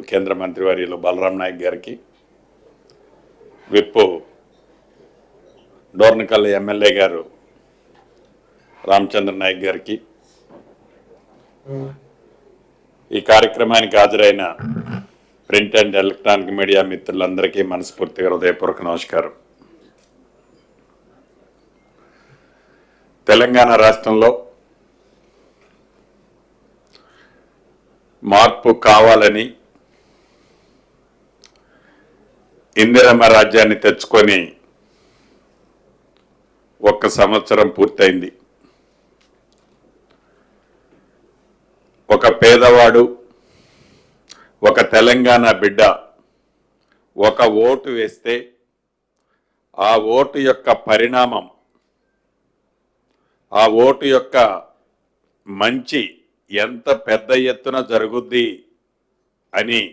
కేంద్ర మంత్రివర్యులు బలరాం నాయక్ గారికి, విప్పు డోర్నకల్ ఎమ్మెల్యే గారు రామచంద్ర నాయక్ గారికి, ఈ కార్యక్రమానికి హాజరైన ప్రింట్ అండ్ ఎలక్ట్రానిక్ మీడియా మిత్రులందరికీ మనస్ఫూర్తిగా హృదయపూర్వక నమస్కారం. తెలంగాణ రాష్ట్రంలో మార్పు కావాలని ఇందిరమ్మ రాజ్యాన్ని తెచ్చుకొని 1 సంవత్సరం పూర్తయింది. ఒక పేదవాడు, ఒక తెలంగాణ బిడ్డ ఒక ఓటు వేస్తే ఆ ఓటు యొక్క పరిణామం, ఆ ఓటు యొక్క మంచి ఎంత పెద్ద ఎత్తున జరుగుద్ది అని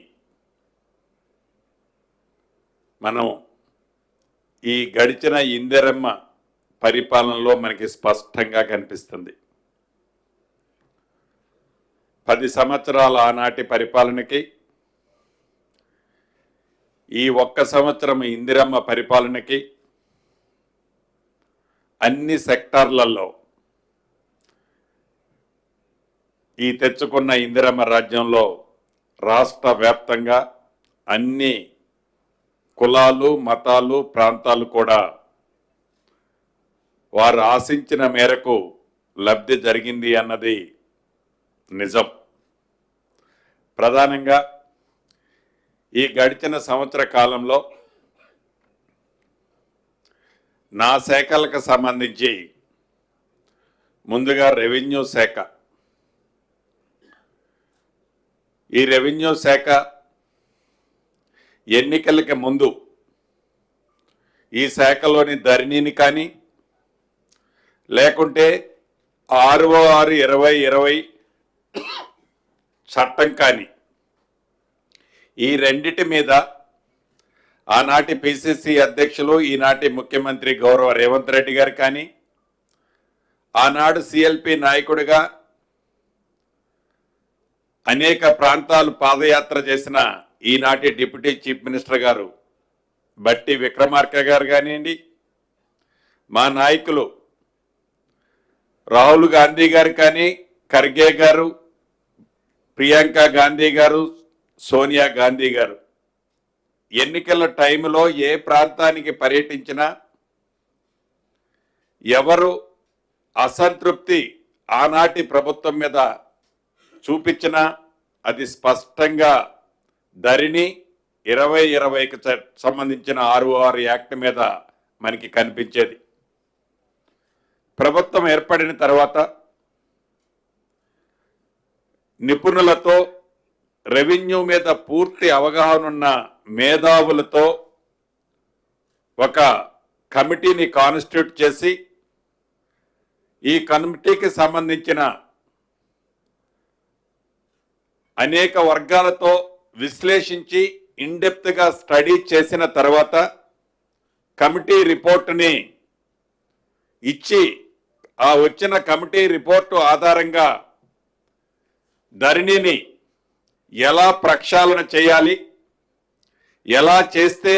మనం ఈ గడిచిన ఇందిరమ్మ పరిపాలనలో మనకి స్పష్టంగా కనిపిస్తుంది. 10 సంవత్సరాల ఆనాటి పరిపాలనకి ఈ 1 సంవత్సరం ఇందిరమ్మ పరిపాలనకి అన్ని సెక్టార్లలో ఈ తెచ్చుకున్న ఇందిరమ్మ రాజ్యంలో రాష్ట్ర వ్యాప్తంగా అన్ని కులాలు, మతాలు, ప్రాంతాలు కూడా వారు ఆశించిన మేరకు లబ్ధి జరిగింది అన్నది నిజం. ప్రధానంగా ఈ గడిచిన సంవత్సర కాలంలో నా శాఖలకు సంబంధించి ముందుగా రెవెన్యూ శాఖ, ఈ రెవెన్యూ శాఖ ఎన్నికలకి ముందు ఈ శాఖలోని ధరణిని కానీ లేకుంటే 6/6/2020 చట్టం కానీ ఈ రెండిటి మీద ఆనాటి పిసిసి అధ్యక్షులు, ఈనాటి ముఖ్యమంత్రి గౌరవ రేవంత్ రెడ్డి గారు కానీ, ఆనాడు సిఎల్పి నాయకుడిగా అనేక ప్రాంతాలు పాదయాత్ర చేసిన ఈనాటి డిప్యూటీ చీఫ్ మినిస్టర్ గారు బట్టి విక్రమార్క గారు కానివ్వండి, మా నాయకులు రాహుల్ గాంధీ గారు కానీ, ఖర్గే గారు, ప్రియాంక గాంధీ గారు, సోనియా గాంధీ గారు ఎన్నికల టైంలో ఏ ప్రాంతానికి పర్యటించినా ఎవరు అసంతృప్తి ఆనాటి ప్రభుత్వం మీద చూపించినా అది స్పష్టంగా ధరణి 2020కి సంబంధించిన 6/6 యాక్ట్ మీద మనకి కనిపించేది. ప్రభుత్వం ఏర్పడిన తర్వాత నిపుణులతో, రెవెన్యూ మీద పూర్తి అవగాహన ఉన్న మేధావులతో ఒక కమిటీని కాన్స్టిట్యూట్ చేసి ఈ కమిటీకి సంబంధించిన అనేక వర్గాలతో విశ్లేషించి ఇన్డెప్త్గా స్టడీ చేసిన తర్వాత కమిటీ రిపోర్టుని ఇచ్చి ఆ వచ్చిన కమిటీ రిపోర్టు ఆధారంగా ధరణిని ఎలా ప్రక్షాళన చేయాలి, ఎలా చేస్తే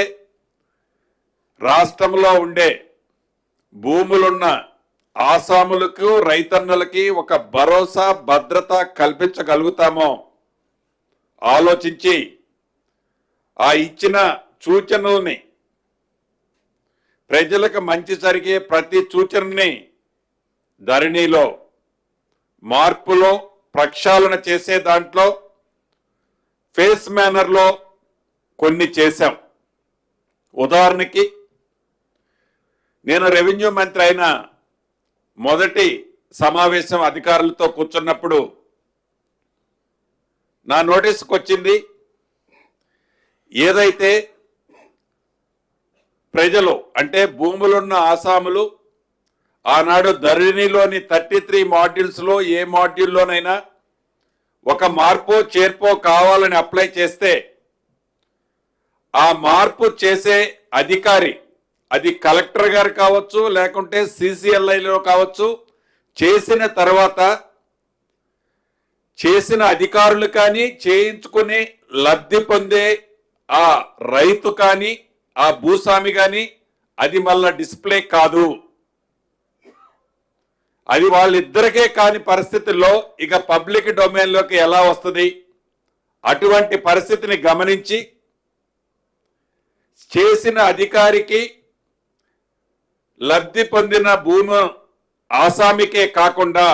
రాష్ట్రంలో ఉండే భూములున్న ఆసాములకు, రైతన్నులకి ఒక భరోసా, భద్రత కల్పించగలుగుతామో ఆలోచించి ఆ ఇచ్చిన సూచనల్ని, ప్రజలకు మంచి జరిగే ప్రతి సూచనని ధరణిలో మార్పులో ప్రక్షాళన చేసే దాంట్లో ఫేస్ మేనర్లో కొన్ని చేశాం. ఉదాహరణకి నేను రెవెన్యూ మంత్రి అయిన మొదటి సమావేశం అధికారులతో కూర్చున్నప్పుడు నా నోటీసుకు వచ్చింది, ఏదైతే ప్రజలు అంటే భూములున్న ఆసాములు ఆనాడు ధరణిలోని 33 మాడ్యూల్స్లో ఏ మాడ్యూల్లోనైనా ఒక మార్పో చేర్పో కావాలని అప్లై చేస్తే ఆ మార్పు చేసే అధికారి, అది కలెక్టర్ గారు కావచ్చు, లేకుంటే సిసిఎల్ఐలో కావచ్చు, చేసిన తర్వాత చేసిన అధికారులు కానీ, చేయించుకునే లబ్ధి పొందే ఆ రైతు కానీ ఆ భూస్వామి కానీ అది మళ్ళా డిస్ప్లే కాదు. అది వాళ్ళిద్దరికే కాని పరిస్థితుల్లో ఇక పబ్లిక్ డొమైన్లోకి ఎలా వస్తుంది? అటువంటి పరిస్థితిని గమనించి చేసిన అధికారికి లబ్ధి పొందిన భూమి ఆసామికే కాకుండా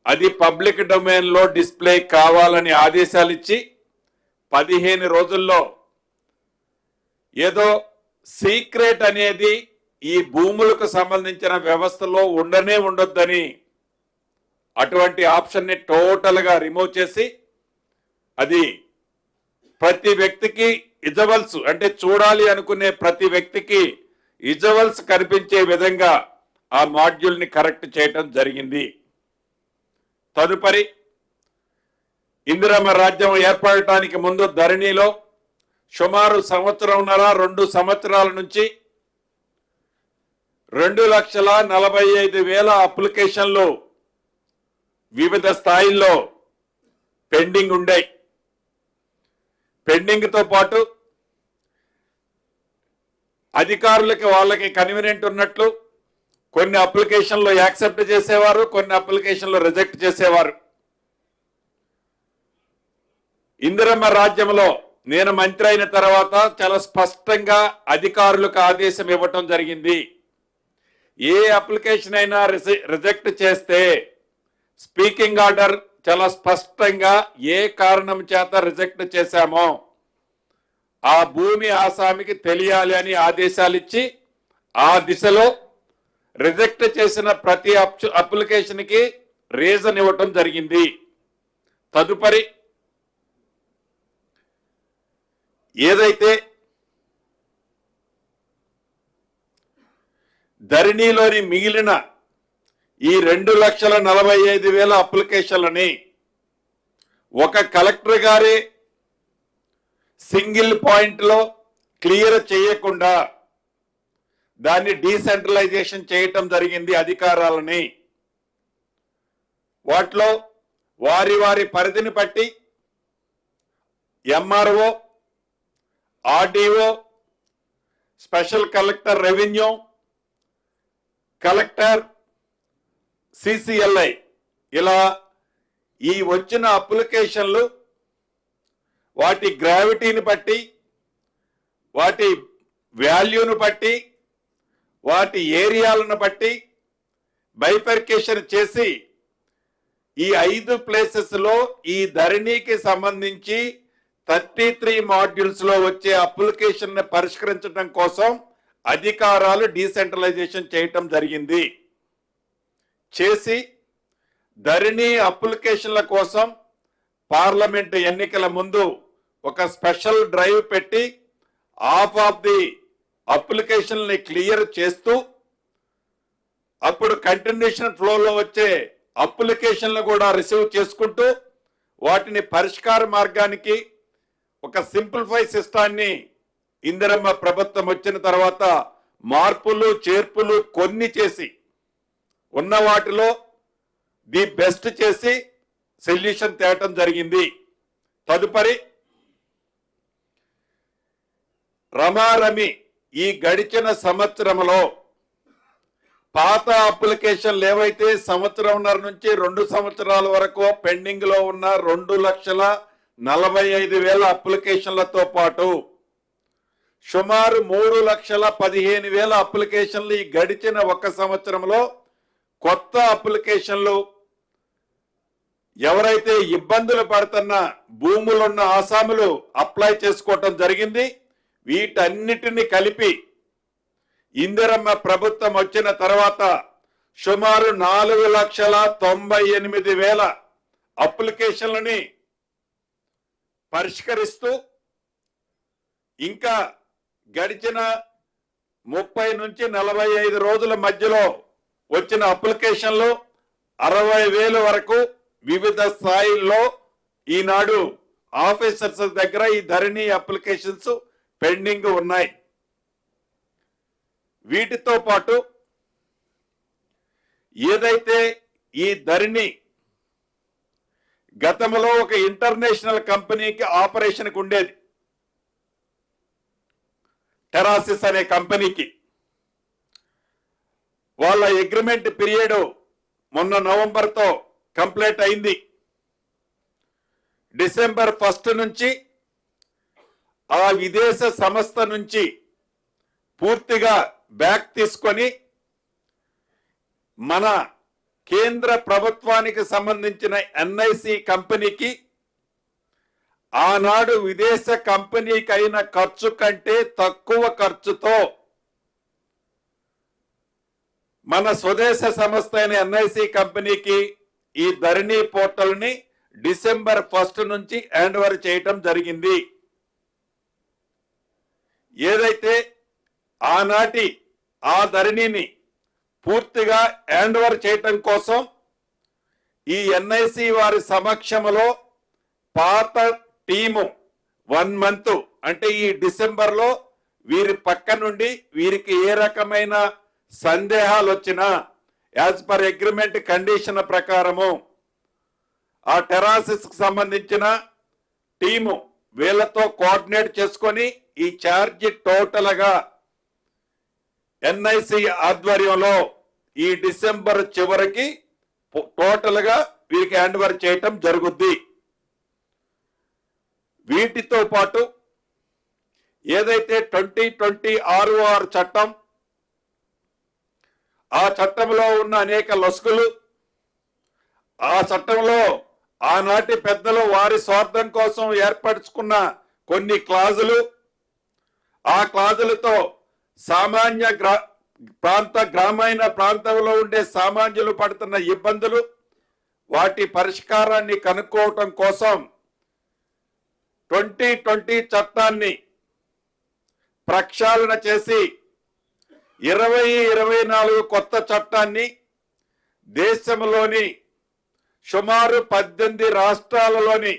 అది పబ్లిక్ డొమైన్లో డిస్ప్లే కావాలని ఆదేశాలు ఇచ్చి 15 రోజుల్లో ఏదో సీక్రెట్ అనేది ఈ భూములకు సంబంధించిన వ్యవస్థలో ఉండనే ఉండొద్దని అటువంటి ఆప్షన్ని టోటల్గా రిమూవ్ చేసి అది ప్రతి వ్యక్తికి ఇజవల్స్ అంటే చూడాలి అనుకునే ప్రతి వ్యక్తికి ఇజవల్స్ కనిపించే విధంగా ఆ మాడ్యూల్ని కరెక్ట్ చేయటం జరిగింది. తదుపరి ఇందిరమ్మ రాజ్యం ఏర్పడటానికి ముందు ధరణిలో సుమారు 1.5 సంవత్సరాల నుంచి 2,45,000 అప్లికేషన్లు వివిధ స్థాయిల్లో పెండింగ్ ఉండే. పెండింగ్తో పాటు అధికారులకి వాళ్ళకి కన్వీనియంట్ ఉన్నట్లు కొన్ని అప్లికేషన్లు యాక్సెప్ట్ చేసేవారు, కొన్ని అప్లికేషన్లు రిజెక్ట్ చేసేవారు. ఇందిరమ్మ రాజ్యంలో నేను మంత్రి అయిన తర్వాత చాలా స్పష్టంగా అధికారులకు ఆదేశం ఇవ్వటం జరిగింది. ఏ అప్లికేషన్ అయినా రిజెక్ట్ చేస్తే స్పీకింగ్ ఆర్డర్ చాలా స్పష్టంగా ఏ కారణం చేత రిజెక్ట్ చేశామో ఆ భూమి ఆసామికి తెలియాలి అని ఆదేశాలు ఇచ్చి ఆ దిశలో రిజెక్ట్ చేసిన ప్రతి అప్లికేషన్కి రీజన్ ఇవ్వటం జరిగింది. తదుపరి ఏదైతే ధరణిలోని మిగిలిన ఈ 2,45,000 అప్లికేషన్లని ఒక కలెక్టర్ గారే సింగిల్ పాయింట్లో క్లియర్ చేయకుండా దాన్ని డీసెంట్రలైజేషన్ చేయటం జరిగింది. అధికారాలని వాటిలో వారి వారి పరిధిని బట్టి MRO, RDO, special collector revenue, collector, CCLI ఇలా ఈ వచ్చిన అప్లికేషన్లు వాటి గ్రావిటీని బట్టి, వాటి వాల్యూను బట్టి, వాటి ఏరియాలను బట్టి బైఫర్కేషన్ చేసి ఈ 5 ప్లేసెస్లో ఈ ధరణికి సంబంధించి 33 మాడ్యూల్స్ లో వచ్చే అప్లికేషన్ ని పరిష్కరించడం కోసం అధికారాలు డీసెంట్రలైజేషన్ చేయటం జరిగింది. చేసి ధరణి అప్లికేషన్ల కోసం పార్లమెంట్ ఎన్నికల ముందు ఒక స్పెషల్ డ్రైవ్ పెట్టి హాఫ్ ఆఫ్ ది అప్లికేషన్ని క్లియర్ చేస్తూ అప్పుడు కంటిన్యూషన్ ఫ్లోలో వచ్చే అప్లికేషన్లు కూడా రిసీవ్ చేసుకుంటూ వాటిని పరిష్కార మార్గానికి ఒక సింప్లిఫై సిస్టాన్ని ఇందిరమ్మ ప్రభుత్వం వచ్చిన తర్వాత మార్పులు చేర్పులు కొన్ని చేసి ఉన్న వాటిలో ది బెస్ట్ చేసి సొల్యూషన్ తేవటం జరిగింది. తదుపరి రమారమి ఈ గడిచిన సంవత్సరంలో పాత అప్లికేషన్లు ఏవైతే 1.5 నుంచి 2 సంవత్సరాల వరకు పెండింగ్ లో ఉన్న 2,45,000 అప్లికేషన్లతో పాటు సుమారు 3,15,000 అప్లికేషన్లు ఈ గడిచిన 1 సంవత్సరంలో కొత్త అప్లికేషన్లు ఎవరైతే ఇబ్బందులు పడుతున్న భూములున్న ఆసాములు అప్లై చేసుకోవటం జరిగింది. వీటన్నిటిని కలిపి ఇందిరమ్మ ప్రభుత్వం వచ్చిన తర్వాత సుమారు 4,98,000 అప్లికేషన్లని పరిష్కరిస్తూ ఇంకా గడిచిన 30 నుంచి 45 రోజుల మధ్యలో వచ్చిన అప్లికేషన్లు 60,000 వరకు వివిధ స్థాయిల్లో ఈనాడు ఆఫీసర్స్ దగ్గర ఈ ధరణి అప్లికేషన్స్ పెండింగ్ ఉన్నాయి. వీటితో పాటు ఏదైతే ఈ ధరణి గతంలో ఒక ఇంటర్నేషనల్ కంపెనీకి ఆపరేషన్కి ఉండేది, టెరాసిస్ అనే కంపెనీకి. వాళ్ళ అగ్రిమెంట్ పీరియడ్ మొన్న నవంబర్తో కంప్లీట్ అయింది. డిసెంబర్ 1 నుంచి ఆ విదేశ సంస్థ నుంచి పూర్తిగా బ్యాక్ తీసుకొని మన కేంద్ర ప్రభుత్వానికి సంబంధించిన ఎన్ఐసి కంపెనీకి ఆనాడు విదేశ కంపెనీకి అయిన ఖర్చు కంటే తక్కువ ఖర్చుతో మన స్వదేశ సంస్థ అయిన ఎన్ఐసి కంపెనీకి ఈ ధరణి పోర్టల్ ని డిసెంబర్ 1 నుంచి హ్యాండ్ ఓవర్ చేయటం జరిగింది. ఏదైతే ఆనాటి ఆ ధరణిని పూర్తిగా హ్యాండ్ ఓవర్ చేయటం కోసం ఈ ఎన్ఐసి వారి సమక్షంలో పాత టీము 1 మంత్ అంటే ఈ డిసెంబర్లో వీరి పక్క నుండి వీరికి ఏ రకమైన సందేహాలు వచ్చినా యాజ్ పర్ అగ్రిమెంట్ కండిషన్ ప్రకారము ఆ టెరాసిస్ కు సంబంధించిన టీము వీళ్ళతో కోఆర్డినేట్ చేసుకొని ఈ ఛార్జ్ టోటల్ గా ఎన్ఐసి ఆధ్వర్యంలో ఈ డిసెంబర్ చివరికి టోటల్ గా వీరికి హ్యాండ్ ఓవర్ చేయటం జరుగుద్ది. వీటితో పాటు ఏదైతే 2020 ROR చట్టం, ఆ చట్టంలో ఉన్న అనేక లొసుగులు, ఆ చట్టంలో ఆనాటి పెద్దలు వారి స్వార్థం కోసం ఏర్పరచుకున్న కొన్ని క్లాజులు, ఆ క్లాజులతో సామాన్య గ్రామీణ ప్రాంతంలో ఉండే సామాన్యులు పడుతున్న ఇబ్బందులు, వాటి పరిష్కారాన్ని కనుక్కోవటం కోసం 2020 చట్టాన్ని ప్రక్షాళన చేసి 2024 కొత్త చట్టాన్ని దేశంలోని సుమారు 18 రాష్ట్రాలలోని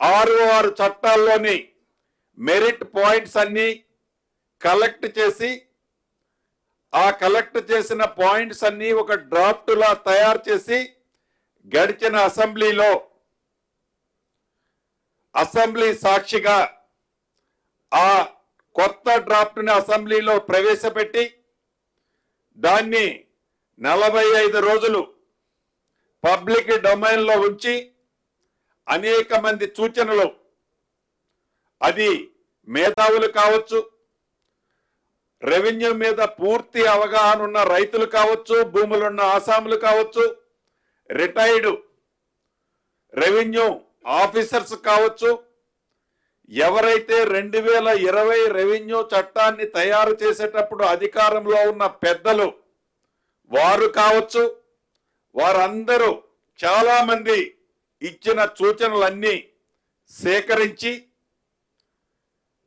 6 చట్టాల్లోని మెరిట్ పాయింట్స్ అన్ని కలెక్ట్ చేసి ఆ కలెక్ట్ చేసిన పాయింట్స్ అన్ని ఒక డ్రాఫ్ట్ లా తయారు చేసి గడిచిన అసెంబ్లీ సాక్షిగా ఆ కొత్త డ్రాఫ్ట్ ని అసెంబ్లీలో ప్రవేశపెట్టి దాన్ని 45 రోజులు పబ్లిక్ డొమైన్ లో ఉంచి అనేక మంది సూచనలు, అది మేధావులు కావచ్చు, రెవెన్యూ మీద పూర్తి అవగాహన ఉన్న రైతులు కావచ్చు, భూములున్న ఆసాములు కావచ్చు, రిటైర్డ్ రెవెన్యూ ఆఫీసర్స్ కావచ్చు, ఎవరైతే 2020 రెవెన్యూ చట్టాన్ని తయారు చేసేటప్పుడు అధికారంలో ఉన్న పెద్దలు వారు కావచ్చు, వారందరూ చాలా మంది ఇచ్చిన సూచనలన్నీ సేకరించి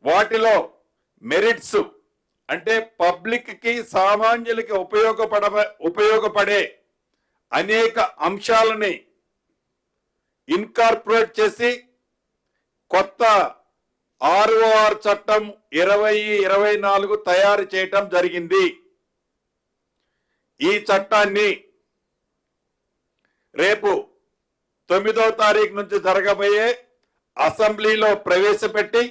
వాటిలో మెరిట్స్ అంటే పబ్లిక్ కి సామాన్యులకి ఉపయోగపడే అనేక అంశాలని ఇన్కార్పొరేట్ చేసి కొత్త ROR చట్టం 2024 తయారు చేయటం జరిగింది. ఈ చట్టాన్ని రేపు 9వ తారీఖు నుంచి జరగబోయే అసెంబ్లీలో ప్రవేశపెట్టి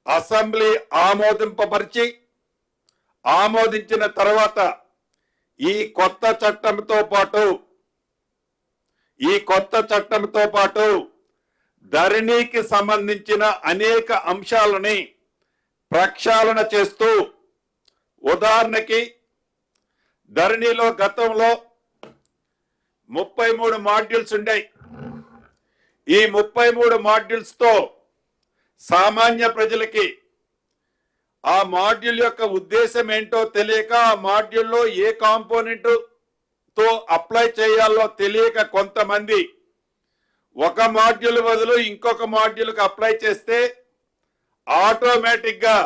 అసెంబ్లీ ఆమోదింపబరిచి ఆమోదించిన తర్వాత ఈ కొత్త చట్టంతో పాటు ధరణికి సంబంధించిన అనేక అంశాలని ప్రక్షాళన చేస్తూ, ఉదాహరణకి ధరణిలో గతంలో 33 మాడ్యూల్స్ ఉండేవి. ఈ 33 మాడ్యూల్స్ తో సామాన్య ప్రజలకి ఆ మాడ్యూల్ యొక్క ఉద్దేశం ఏంటో తెలియక, ఆ మాడ్యూల్లో ఏ కాంపోనెంట్ తో అప్లై చేయాలో తెలియక కొంతమంది ఒక మాడ్యూల్ బదులు ఇంకొక మాడ్యూల్కి అప్లై చేస్తే ఆటోమేటిక్ గా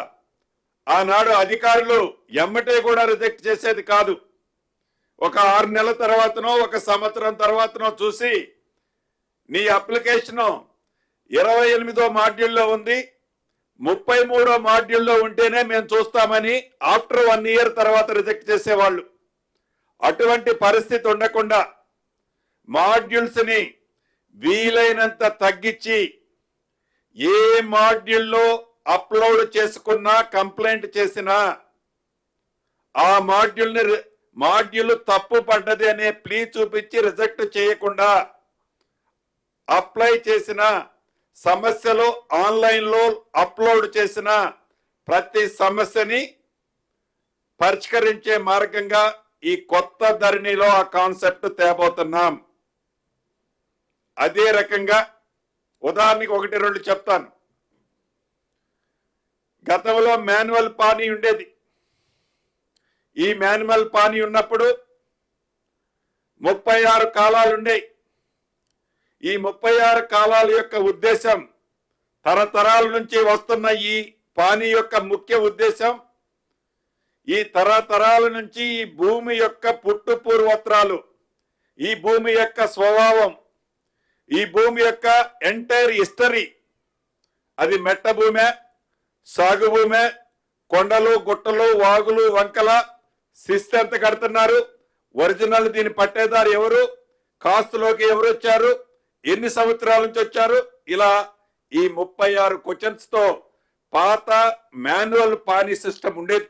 ఆనాడు అధికారులు ఎమ్మటే కూడా రిజెక్ట్ చేసేది కాదు. ఒక 6 నెలల తర్వాతనో 1 సంవత్సరం తర్వాతనో చూసి నీ అప్లికేషన్ 28వ మాడ్యూల్లో ఉంది, 33వ మాడ్యూల్లో ఉంటేనే మేము చూస్తామని ఆఫ్టర్ 1 ఇయర్ తర్వాత రిజెక్ట్ చేసేవాళ్ళు. అటువంటి పరిస్థితి ఉండకుండా మాడ్యూల్స్ ని వీలైనంత తగ్గించి ఏ మాడ్యూల్లో అప్లోడ్ చేసుకున్నా కంప్లైంట్ చేసినా ఆ మాడ్యూల్ తప్పు పడ్డది అనే ప్లీ చూపించి రిజెక్ట్ చేయకుండా అప్లై చేసిన సమస్యలు ఆన్లైన్లో అప్లోడ్ చేసిన ప్రతి సమస్యని పరిష్కరించే మార్గంగా ఈ కొత్త ధరణిలో ఆ కాన్సెప్ట్ తేబోతున్నాం. అదే రకంగా ఉదాహరణకి 1-2 చెప్తాను. గతంలో మాన్యువల్ పానీ ఉండేది. ఈ మాన్యువల్ పానీ ఉన్నప్పుడు 36 కాలాలు ఉండేవి. ఈ 36 కాలాల యొక్క ఉద్దేశం, తరతరాల నుంచి వస్తున్న ఈ పానీ యొక్క ముఖ్య ఉద్దేశం, ఈ తరతరాల నుంచి ఈ భూమి యొక్క పుట్టు పూర్వోత్తరాలు, ఈ భూమి యొక్క స్వభావం, ఈ భూమి యొక్క ఎంటైర్ హిస్టరీ, అది మెట్ట భూమే, సాగు భూమే, కొండలు గుట్టలు వాగులు వంకల, శిస్తు ఎంత కడుతున్నారు, ఒరిజినల్ దీని పట్టేదారు ఎవరు, కాస్తులోకి ఎవరు వచ్చారు, ఎన్ని సంవత్సరాల నుంచి వచ్చారు, ఇలా ఈ 36 క్వశ్చన్స్ తో పాత మాన్యువల్ పానీ సిస్టమ్ ఉండేది.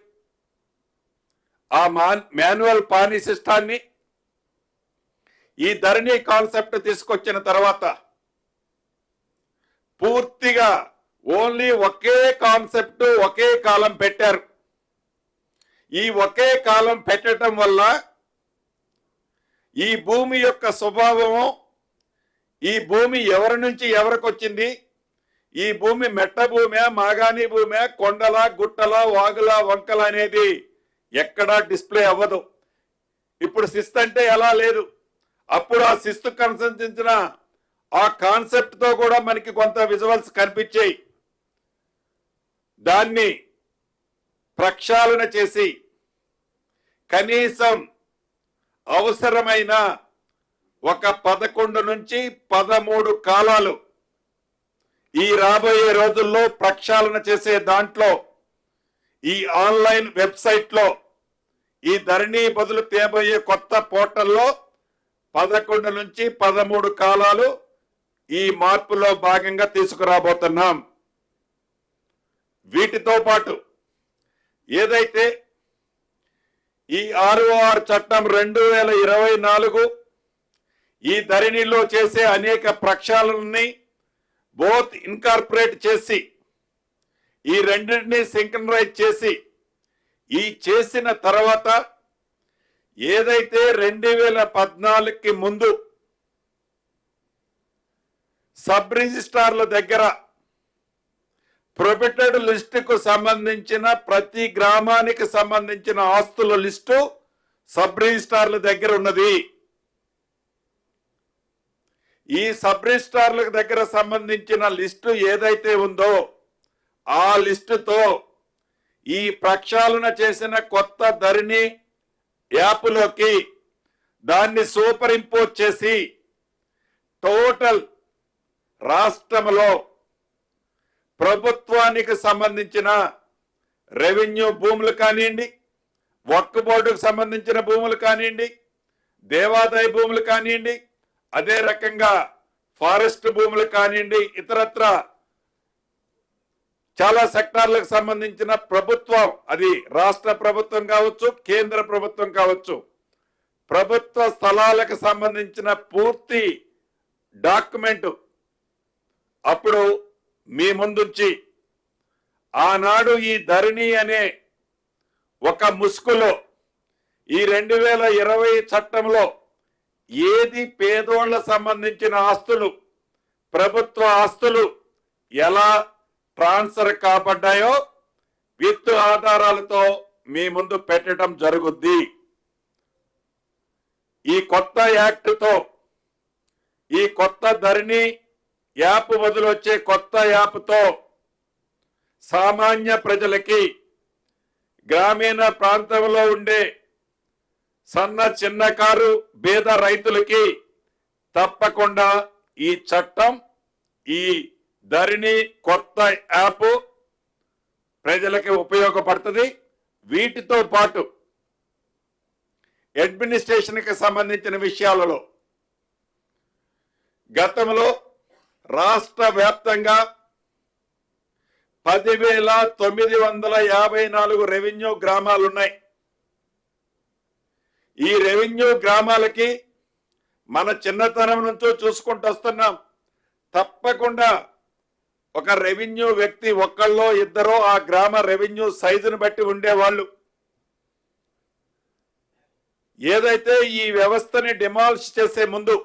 ఆ మాన్యువల్ పానీ సిస్టాన్ని ఈ ధరణి కాన్సెప్ట్ తీసుకొచ్చిన తర్వాత పూర్తిగా ఓన్లీ ఒకే కాన్సెప్ట్ ఒకే కాలం పెట్టారు. ఈ ఒకే కాలం పెట్టడం వల్ల ఈ భూమి యొక్క స్వభావము, ఈ భూమి ఎవరి నుంచి ఎవరికి వచ్చింది, ఈ భూమి మెట్ట భూమే, మాగాణి భూమే, కొండల గుట్టల వాగుల వంకల అనేది ఎక్కడా డిస్ప్లే అవ్వదు. ఇప్పుడు శిస్తు అంటే ఎలా లేదు, అప్పుడు ఆ శిస్తు కన్సంతించిన ఆ కాన్సెప్ట్ తో కూడా మనకి కొంత విజువల్స్ కనిపించాయి. దాన్ని ప్రక్షాళన చేసి కనీసం అవసరమైన ఒక 11 నుంచి 13 కాలాలు ఈ రాబోయే రోజుల్లో ప్రక్షాళన చేసే దాంట్లో ఈ ఆన్లైన్ వెబ్సైట్ లో ఈ ధరణి బదులు తేబోయే కొత్త పోర్టల్లో 11 నుంచి 13 కాలాలు ఈ మార్పులో భాగంగా తీసుకురాబోతున్నాం. వీటితో పాటు ఏదైతే ఈ ROR చట్టం 2024 ఈ ధరణిలో చేసే అనేక ప్రక్షాళనని బోత్ ఇన్కార్పొరేట్ చేసి ఈ రెండింటినీ సింక్రనైజ్ చేసి ఈ చేసిన తర్వాత ఏదైతే 2014కి ముందు సబ్ రిజిస్ట్రార్ల దగ్గర ప్రొబిటెడ్ లిస్టుకు సంబంధించిన ప్రతి గ్రామానికి సంబంధించిన ఆస్తుల లిస్టు సబ్ రిజిస్ట్రార్ల దగ్గర ఉన్నది. ఈ సబ్ రిజిస్ట్రార్ల దగ్గర సంబంధించిన లిస్టు ఏదైతే ఉందో ఆ లిస్టుతో ఈ ప్రక్షాళన చేసిన కొత్త ధరణి యాప్లోకి దాన్ని సూపర్ ఇంపోజ్ చేసి టోటల్ రాష్ట్రంలో ప్రభుత్వానికి సంబంధించిన రెవెన్యూ భూములు కానివ్వండి, వక్ఫ్ బోర్డుకు సంబంధించిన భూములు కానివ్వండి, దేవాదాయ భూములు కానివ్వండి, అదే రకంగా ఫారెస్ట్ భూములు కానివ్వండి, ఇతరత్ర చాలా సెక్టార్లకు సంబంధించిన ప్రభుత్వం, అది రాష్ట్ర ప్రభుత్వం కావచ్చు, కేంద్ర ప్రభుత్వం కావచ్చు, ప్రభుత్వ స్థలాలకు సంబంధించిన పూర్తి డాక్యుమెంట్ అప్పుడు మీ ముందుంచి ఆనాడు ఈ ధరణి అనే ఒక ముసుగులో ఈ 2020 చట్టంలో ఏది పేదోళ్ల సంబంధించిన ఆస్తులు, ప్రభుత్వ ఆస్తులు ఎలా ట్రాన్స్ఫర్ కాబడ్డాయో విత్ ఆధారాలతో మీ ముందు పెట్టడం జరుగుద్ది. ఈ కొత్త యాక్ట్ తో, ఈ కొత్త ధరణి యాప్ బదులు వచ్చే కొత్త యాప్ తో సామాన్య ప్రజలకి, గ్రామీణ ప్రాంతంలో ఉండే సన్న చిన్నకారు పేద రైతులకి తప్పకుండా ఈ చట్టం, ఈ ధరణి కొత్త యాప్ ప్రజలకి ఉపయోగపడుతుంది. వీటితో పాటు అడ్మినిస్ట్రేషన్ కి సంబంధించిన విషయాలలో గతంలో రాష్ట్ర వ్యాప్తంగా 10,954 రెవెన్యూ గ్రామాలున్నాయి. ఈ రెవెన్యూ గ్రామాలకి మన చిన్నతనం నుంచో చూసుకుంటూ వస్తున్నాం. తప్పకుండా ఒక రెవెన్యూ వ్యక్తి ఒక్కళ్ళో ఇద్దరో ఆ గ్రామ రెవెన్యూ సైజును బట్టి ఉండేవాళ్ళు. ఏదైతే ఈ వ్యవస్థని డిమాలిష్ చేసే ముందు,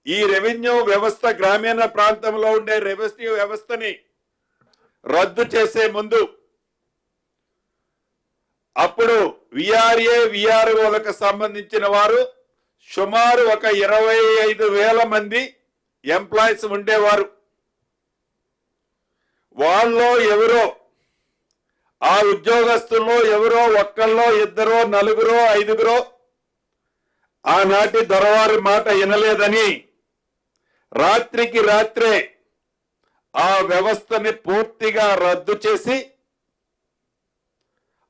ఈ రెవెన్యూ వ్యవస్థ గ్రామీణ ప్రాంతంలో ఉండే రెవెన్యూ వ్యవస్థని రద్దు చేసే ముందు అప్పుడు విఆర్ఏ విఆర్ఓలకు సంబంధించిన వారు సుమారు ఒక 25,000 మంది ఎంప్లాయీస్ ఉండేవారు. వాళ్ళలో ఎవరో ఆ ఉద్యోగస్తుల్లో ఎవరో ఒక్కళ్ళో ఇద్దరో నలుగురో ఐదుగురో ఆనాటి దొరవారి మాట వినలేదని రాత్రికి రాత్రే ఆ వ్యవస్థని పూర్తిగా రద్దు చేసి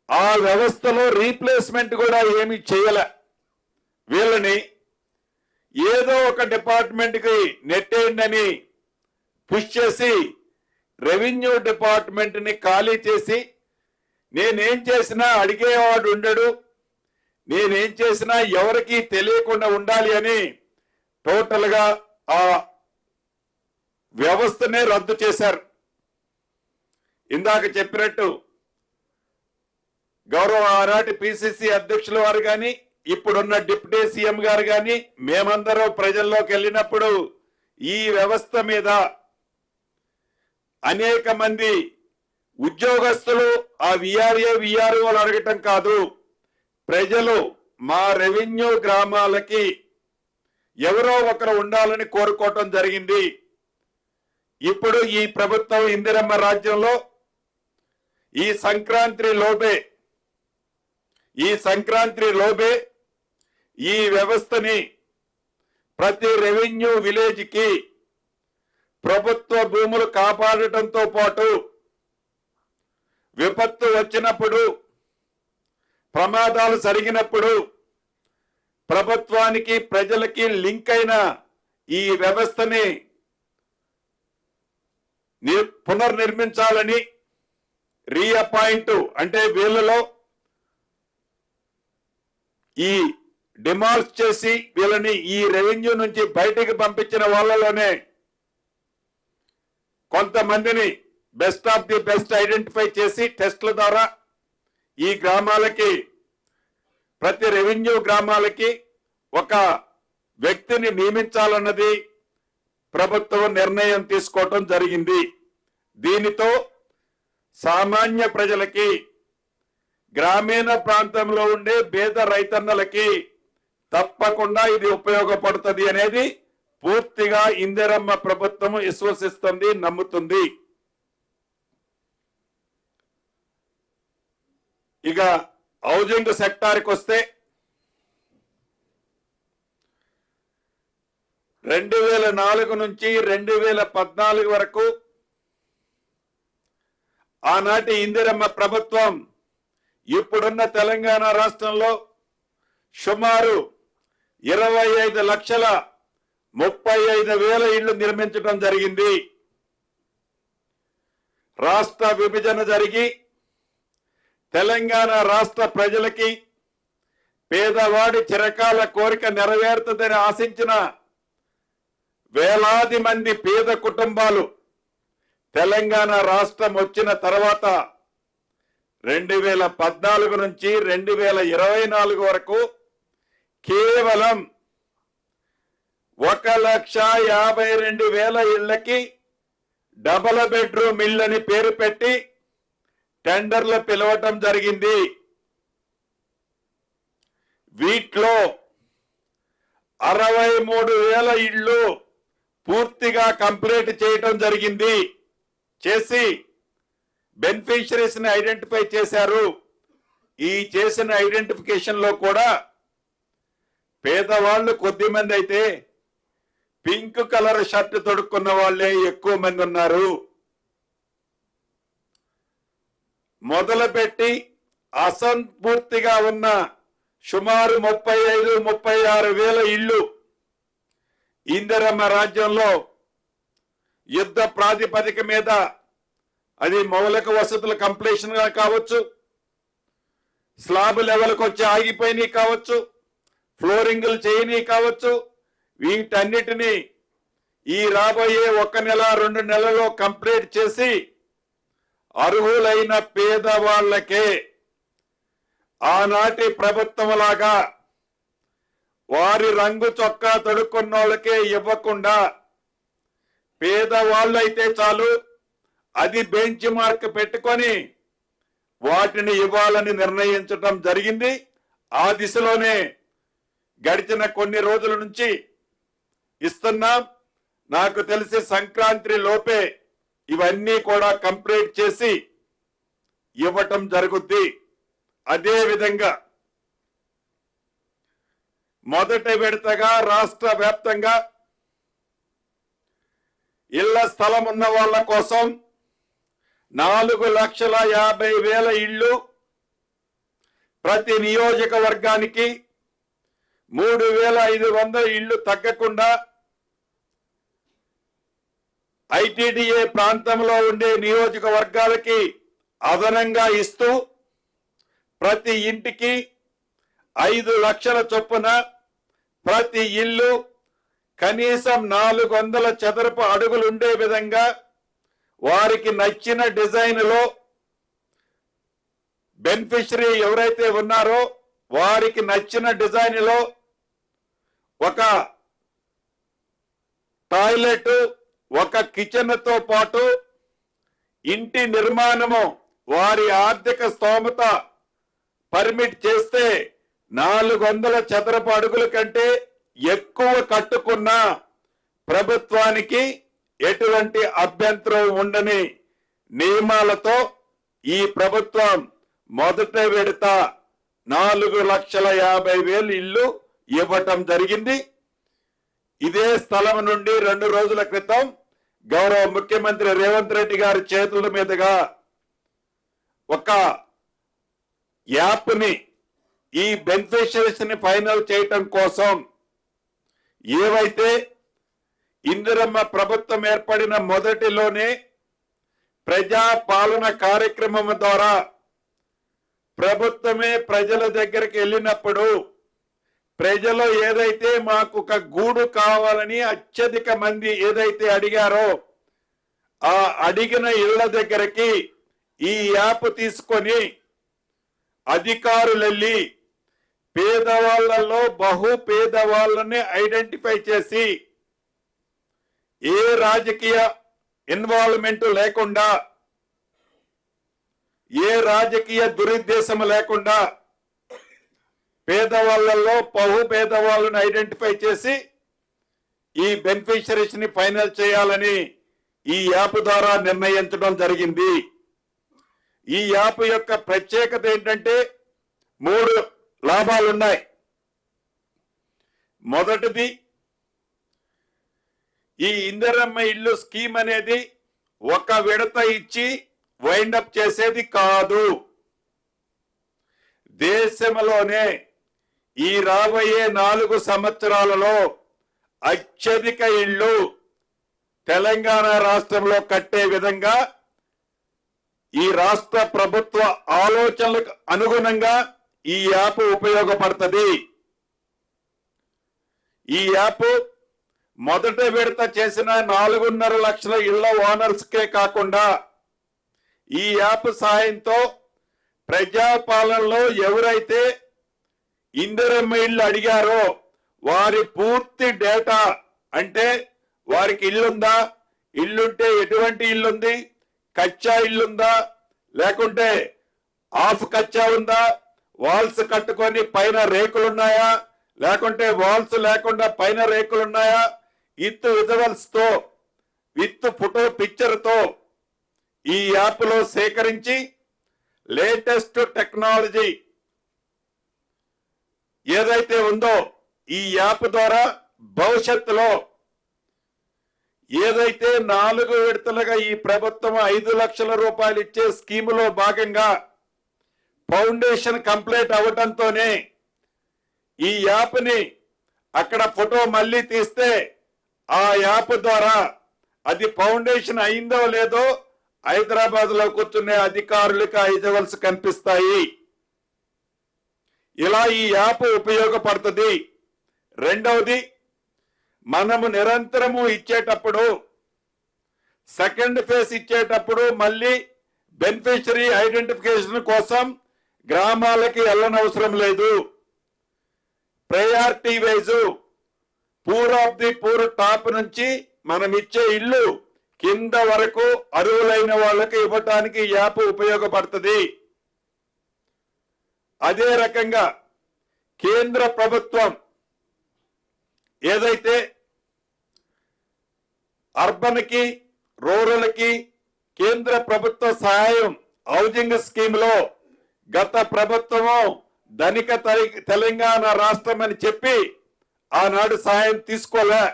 ఆ వ్యవస్థలో రీప్లేస్మెంట్ కూడా ఏమీ చేయలే. వీళ్ళని ఏదో ఒక డిపార్ట్మెంట్కి నెట్టేయండి పుష్ చేసి రెవెన్యూ డిపార్ట్మెంట్ని ఖాళీ చేసి నేనేం చేసినా అడిగేవాడు ఉండడు, నేనేం చేసినా ఎవరికి తెలియకుండా ఉండాలి అని టోటల్గా ఆ వ్యవస్థనే రద్దు చేశారు. ఇందాక చెప్పినట్టు గౌరవ ఆనాటి పిసిసి అధ్యక్షుల వారు కానీ ఇప్పుడున్న డిప్యూటీ సీఎం గారు కానీ మేమందరం ప్రజల్లోకి వెళ్ళినప్పుడు ఈ వ్యవస్థ మీద అనేక మంది ఉద్యోగస్తులు ఆ విఆర్ఏ విఆర్ఓలు అడగటం కాదు, ప్రజలు మా రెవెన్యూ గ్రామాలకి ఎవరో ఒకరు ఉండాలని కోరుకోవటం జరిగింది. ఇప్పుడు ఈ ప్రభుత్వం ఇందిరమ్మ రాజ్యంలో ఈ సంక్రాంతి లోపే ఈ వ్యవస్థని ప్రతి రెవెన్యూ విలేజ్ కి ప్రభుత్వ భూములు కాపాడటంతో పాటు విపత్తు వచ్చినప్పుడు ప్రమాదాలు జరిగినప్పుడు ప్రభుత్వానికి ప్రజలకి లింక్ అయిన ఈ వ్యవస్థని పునర్నిర్మించాలని రీఅపాయింట్ అంటే వీళ్ళలో ఈ డిమాల్స్ చేసి వీళ్ళని ఈ రెవెన్యూ నుంచి బయటికి పంపించిన వాళ్ళలోనే కొంతమందిని best of the best identify చేసి టెస్ట్ల ద్వారా ఈ గ్రామాలకి ప్రతి రెవెన్యూ గ్రామాలకి ఒక వ్యక్తిని నియమించాలన్నది ప్రభుత్వం నిర్ణయం తీసుకోవటం జరిగింది. దీనితో సామాన్య ప్రజలకి గ్రామీణ ప్రాంతంలో ఉండే పేద రైతన్నలకి తప్పకుండా ఇది ఉపయోగపడుతుంది అనేది పూర్తిగా ఇందిరమ్మ ప్రభుత్వం విశ్వసిస్తుంది, నమ్ముతుంది. ఇక హౌసింగ్ సెక్టార్కి వస్తే 2004 నుంచి 2014 వరకు ఆనాటి ఇందిరమ్మ ప్రభుత్వం ఇప్పుడున్న తెలంగాణ రాష్ట్రంలో సుమారు 25,35,000 ఇళ్లు నిర్మించడం జరిగింది. రాష్ట్ర విభజన జరిగి తెలంగాణ రాష్ట్ర ప్రజలకి పేదవాడి చిరకాల కోరిక నెరవేరుతుందని ఆశించిన వేలాది మంది పేద కుటుంబాలు తెలంగాణ రాష్ట్రం వచ్చిన తర్వాత 2014 నుంచి 2024 వరకు కేవలం 1,52,000 ఇళ్లకి డబుల్ బెడ్రూమ్ ఇళ్ళని పేరు పెట్టి టెండర్లు పిలవటం జరిగింది. వీటిలో 63,000 ఇళ్ళు పూర్తిగా కంప్లీట్ చేయటం జరిగింది. చేసి బెనిఫిషరీస్ ని ఐడెంటిఫై చేశారు. ఈ చేసిన ఐడెంటిఫికేషన్ లో కూడా పేదవాళ్ళు కొద్దిమంది అయితే పింక్ కలర్ షర్ట్ తొడుక్కున్న వాళ్ళే ఎక్కువ మంది ఉన్నారు. మొదలుపెట్టి అసంపూర్తిగా ఉన్న సుమారు 35,000-36,000 ఇళ్ళు ఇందిరమ్మ రాజ్యంలో యుద్ధ ప్రాతిపదిక మీద అది మౌలిక వసతుల కంప్లీషన్ కావచ్చు, స్లాబ్ లెవెల్కి వచ్చి ఆగిపోయినాయి కావచ్చు, ఫ్లోరింగ్లు చేయని కావచ్చు, వీటన్నిటినీ ఈ రాబోయే 1 నెల 2 నెలలో కంప్లీట్ చేసి అర్హులైన పేదవాళ్లకే ఆనాటి ప్రభుత్వం లాగా వారి రంగు చొక్కా తొడుక్కున్న వాళ్ళకే ఇవ్వకుండా పేదవాళ్ళైతే చాలు అది బెంచ్ మార్క్ పెట్టుకొని వాటిని ఇవ్వాలని నిర్ణయించడం జరిగింది. ఆ దిశలోనే గడిచిన కొన్ని రోజుల నుంచి ఇస్తున్నాం. నాకు తెలిసి సంక్రాంతి లోపే ఇవన్నీ కూడా కంప్లీట్ చేసి ఇవ్వటం జరుగుద్ది. అదే విధంగా మొదటి విడతగా రాష్ట్ర వ్యాప్తంగా ఇళ్ల స్థలం ఉన్న వాళ్ళ కోసం 4,50,000 ఇళ్ళు, ప్రతి నియోజకవర్గానికి 3,500 ఇళ్ళు తగ్గకుండా ఐటీడీఏ ప్రాంతంలో ఉండే నియోజకవర్గాలకి అదనంగా ఇస్తూ ప్రతి ఇంటికి 5 లక్షల చొప్పున ప్రతి ఇల్లు కనీసం 400 చదరపు అడుగులు ఉండే విధంగా వారికి నచ్చిన డిజైన్లో బెనిఫిషరీ ఎవరైతే ఉన్నారో వారికి నచ్చిన డిజైన్లో ఒక టాయిలెట్, ఒక కిచెన్ తో పాటు ఇంటి నిర్మాణము వారి ఆర్థిక స్తోమత పర్మిట్ చేస్తే 400 చదరపు అడుగుల కంటే ఎక్కువ కట్టుకున్న ప్రభుత్వానికి ఎటువంటి అభ్యంతరం ఉండని నియమాలతో ఈ ప్రభుత్వం మొదటి విడత 4,50,000 ఇళ్ళు ఇవ్వటం జరిగింది. ఇదే స్థలం నుండి 2 రోజుల క్రితం గౌరవ ముఖ్యమంత్రి రేవంత్ రెడ్డి గారి చేతుల మీదుగా ఒక యాప్ని ఈ బెనిఫిషరీస్ ని ఫైనల్ చేయటం కోసం ఏవైతే ఇందిరమ్మ ప్రభుత్వం ఏర్పడిన మొదటిలోనే ప్రజా పాలన కార్యక్రమం ద్వారా ప్రభుత్వమే ప్రజల దగ్గరికి వెళ్ళినప్పుడు ప్రజలు ఏదైతే మాకు ఒక గూడు కావాలని అత్యధిక మంది ఏదైతే అడిగారో ఆ అడిగిన ఇళ్ల దగ్గరికి ఈ యాప్ తీసుకొని అధికారులు వెళ్ళి పేదవాళ్లలో బహు పేదవాళ్ళని ఐడెంటిఫై చేసి ఏ రాజకీయ ఇన్వాల్వ్మెంట్ లేకుండా, ఏ రాజకీయ దురుద్దేశం లేకుండా పేదవాళ్లలో బహు పేదవాళ్ళని ఐడెంటిఫై చేసి ఈ బెనిఫిషరీస్ ని ఫైనల్ చేయాలని ఈ యాప్ ద్వారా నిర్ణయించడం జరిగింది. ఈ యాప్ యొక్క ప్రత్యేకత ఏంటంటే 3 లాభాలున్నాయి. మొదటిది, ఈ ఇందిరమ్మ ఇల్లు స్కీమ్ అనేది ఒక విడత ఇచ్చి వైండప్ చేసేది కాదు. దేశంలోనే ఈ రాబోయే 4 సంవత్సరాలలో అత్యధిక ఇళ్ళు తెలంగాణ రాష్ట్రంలో కట్టే విధంగా ఈ రాష్ట్ర ప్రభుత్వ ఆలోచనలకు అనుగుణంగా ఈ యాప్ ఉపయోగపడుతుంది. ఈ యాప్ మొదటి విడత చేసిన 4.5 లక్షల ఇళ్ల ఓనర్స్ కే కాకుండా ఈ యాప్ సాయంతో ప్రజాపాలనలో ఎవరైతే ఇందిరమ్మ ఇళ్ళు అడిగారో వారి పూర్తి డేటా, అంటే వారికి ఇల్లుందా, ఇల్లుంటే ఎటువంటి ఇల్లుంది, కచ్చా ఇల్లుందా లేకుంటే హాఫ్ కచ్చా ఉందా, వాల్స్ కట్టుకొని పైన రేకులున్నాయా లేకుంటే వాల్స్ లేకుండా పైన రేకులున్నాయా, విత్ విజువల్స్ తో విత్ ఫోటో పిక్చర్ తో ఈ యాప్ లో సేకరించి లేటెస్ట్ టెక్నాలజీ ఏదైతే ఉందో ఈ యాప్ ద్వారా భవిష్యత్తులో ఏదైతే 4 విడతలుగా ఈ ప్రభుత్వం 5 లక్షల రూపాయలు ఇచ్చే స్కీములో భాగంగా ఫౌండేషన్ కంప్లీట్ అవడంతోనే ఈ యాప్ ని అక్కడ ఫోటో మళ్ళీ తీస్తే ఆ యాప్ ద్వారా అది ఫౌండేషన్ అయిందో లేదో హైదరాబాద్ లో కూర్చునే అధికారులకు ఐజవల్స్ కనిపిస్తాయి. ఇలా ఈ యాప్ ఉపయోగపడుతుంది. రెండవది, మనము నిరంతరము ఇచ్చేటప్పుడు సెకండ్ ఫేజ్ ఇచ్చేటప్పుడు మళ్ళీ బెనిఫిషరీ ఐడెంటిఫికేషన్ కోసం గ్రామాలకి వెళ్ళనవసరం లేదు. Priority wise poor of the poor top నుంచి మనం ఇచ్చే ఇల్లు కింద వరకు అర్హులైన వాళ్ళకి ఇవ్వటానికి యాప్ ఉపయోగపడుతుంది. అదే రకంగా కేంద్ర ప్రభుత్వం ఏదైతే అర్బన్ కి రూరల్ కి కేంద్ర ప్రభుత్వ సహాయం హౌసింగ్ స్కీమ్ లో గత ప్రభుత్వము ధనిక తెలంగాణ రాష్ట్రం అని చెప్పి ఆనాడు సహాయం తీసుకోలే.